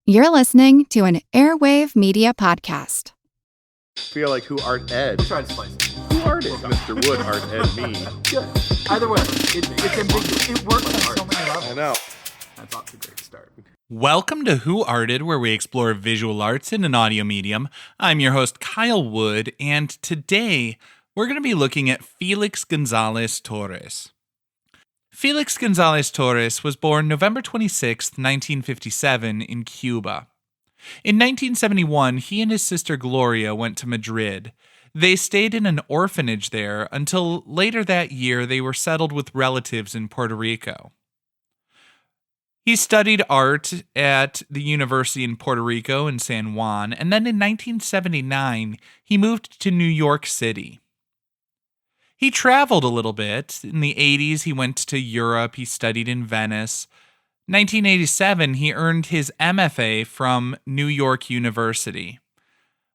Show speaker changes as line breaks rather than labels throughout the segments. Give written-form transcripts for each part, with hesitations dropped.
You're listening to an Airwave Media Podcast.
Feel like who art Ed?
We'll try to splice it.
Who art Ed? Mr. Wood art Ed me.
Good. Either way, it's ambiguous. It works on so many levels.
I know.
That's off to a great start.
Welcome to Who Arted, where we explore visual arts in an audio medium. I'm your host, Kyle Wood, and today we're going to be looking at Felix Gonzalez-Torres. Felix Gonzalez-Torres was born November 26, 1957, in Cuba. In 1971, he and his sister Gloria went to Madrid. They stayed in an orphanage there until later that year they were settled with relatives in Puerto Rico. He studied art at the university in Puerto Rico in San Juan, and then in 1979, he moved to New York City. He traveled a little bit. In the 80s, he went to Europe. He studied in Venice. 1987, he earned his MFA from New York University.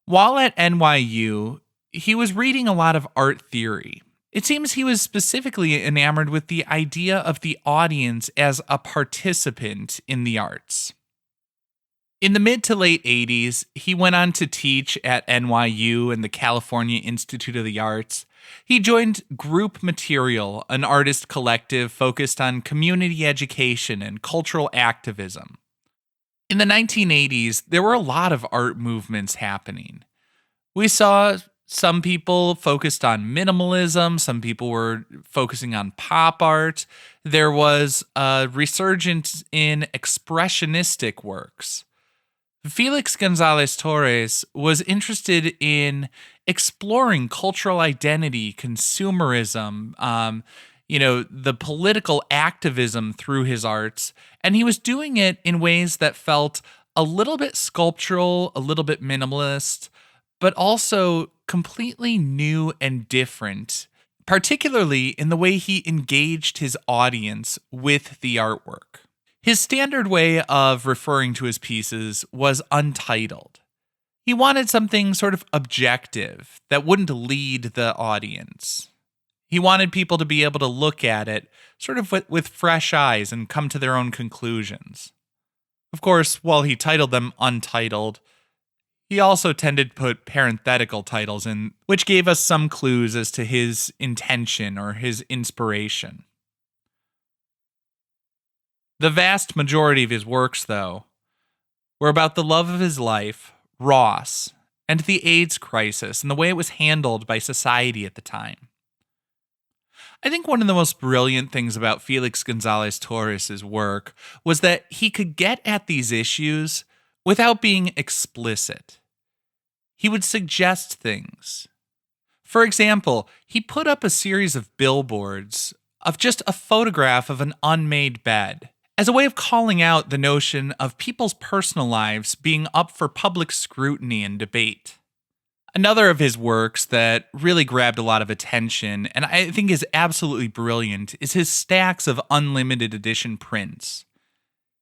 While at NYU, he was reading a lot of art theory. It seems he was specifically enamored with the idea of the audience as a participant in the arts. In the mid to late 80s, he went on to teach at NYU and the California Institute of the Arts. He joined Group Material, an artist collective focused on community education and cultural activism. In the 1980s, there were a lot of art movements happening. We saw some people focused on minimalism, some people were focusing on pop art. There was a resurgence in expressionistic works. Felix Gonzalez-Torres was interested in exploring cultural identity, consumerism, the political activism through his arts, and he was doing it in ways that felt a little bit sculptural, a little bit minimalist, but also completely new and different, particularly in the way he engaged his audience with the artwork. His standard way of referring to his pieces was Untitled. He wanted something sort of objective that wouldn't lead the audience. He wanted people to be able to look at it sort of with fresh eyes and come to their own conclusions. Of course, while he titled them Untitled, he also tended to put parenthetical titles in, which gave us some clues as to his intention or his inspiration. The vast majority of his works, though, were about the love of his life, Ross, and the AIDS crisis and the way it was handled by society at the time. I think one of the most brilliant things about Felix Gonzalez-Torres' work was that he could get at these issues without being explicit. He would suggest things. For example, he put up a series of billboards of just a photograph of an unmade bed, as a way of calling out the notion of people's personal lives being up for public scrutiny and debate. Another of his works that really grabbed a lot of attention, and I think is absolutely brilliant, is his stacks of unlimited edition prints.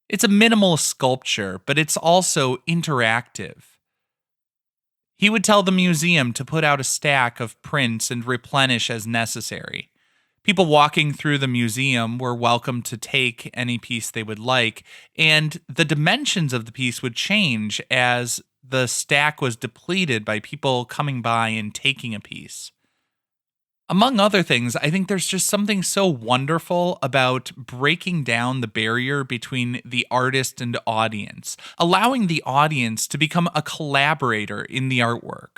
It's a minimal sculpture, but it's also interactive. He would tell the museum to put out a stack of prints and replenish as necessary. People walking through the museum were welcome to take any piece they would like, and the dimensions of the piece would change as the stack was depleted by people coming by and taking a piece. Among other things, I think there's just something so wonderful about breaking down the barrier between the artist and audience, allowing the audience to become a collaborator in the artwork.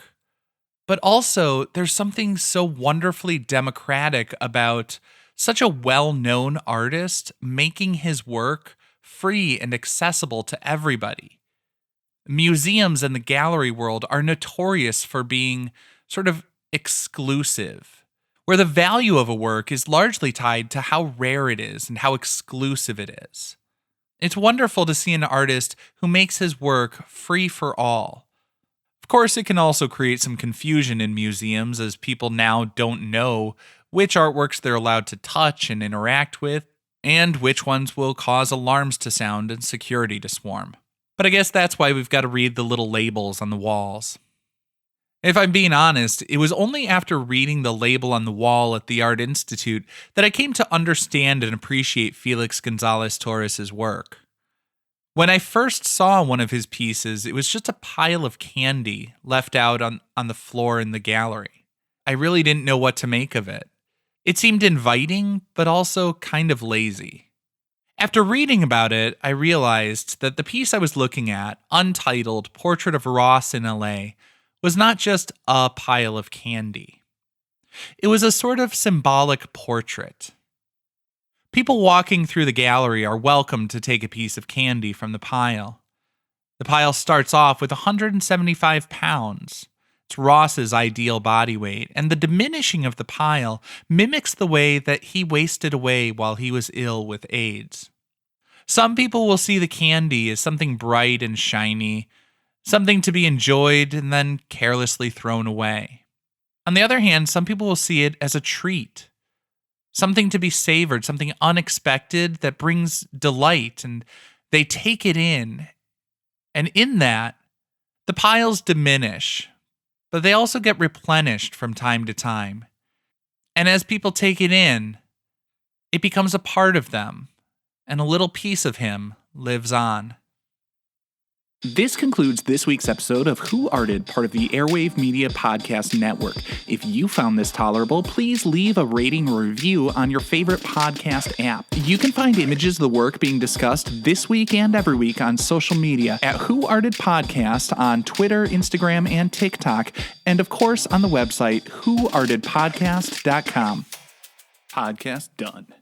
But also, there's something so wonderfully democratic about such a well-known artist making his work free and accessible to everybody. Museums and the gallery world are notorious for being sort of exclusive, where the value of a work is largely tied to how rare it is and how exclusive it is. It's wonderful to see an artist who makes his work free for all. Of course, it can also create some confusion in museums as people now don't know which artworks they're allowed to touch and interact with, and which ones will cause alarms to sound and security to swarm. But I guess that's why we've got to read the little labels on the walls. If I'm being honest, it was only after reading the label on the wall at the Art Institute that I came to understand and appreciate Felix Gonzalez-Torres' work. When I first saw one of his pieces, it was just a pile of candy left out on the floor in the gallery. I really didn't know what to make of it. It seemed inviting, but also kind of lazy. After reading about it, I realized that the piece I was looking at, Untitled, Portrait of Ross in LA, was not just a pile of candy. It was a sort of symbolic portrait. People walking through the gallery are welcome to take a piece of candy from the pile. The pile starts off with 175 pounds. It's Ross's ideal body weight, and the diminishing of the pile mimics the way that he wasted away while he was ill with AIDS. Some people will see the candy as something bright and shiny, something to be enjoyed and then carelessly thrown away. On the other hand, some people will see it as a treat, something to be savored, something unexpected that brings delight, and they take it in. And in that, the piles diminish, but they also get replenished from time to time. And as people take it in, it becomes a part of them, and a little piece of him lives on.
This concludes this week's episode of Who Arted, part of the Airwave Media Podcast Network. If you found this tolerable, please leave a rating or review on your favorite podcast app. You can find images of the work being discussed this week and every week on social media at Who Arted Podcast on Twitter, Instagram, and TikTok, and of course on the website whoartedpodcast.com. Podcast done.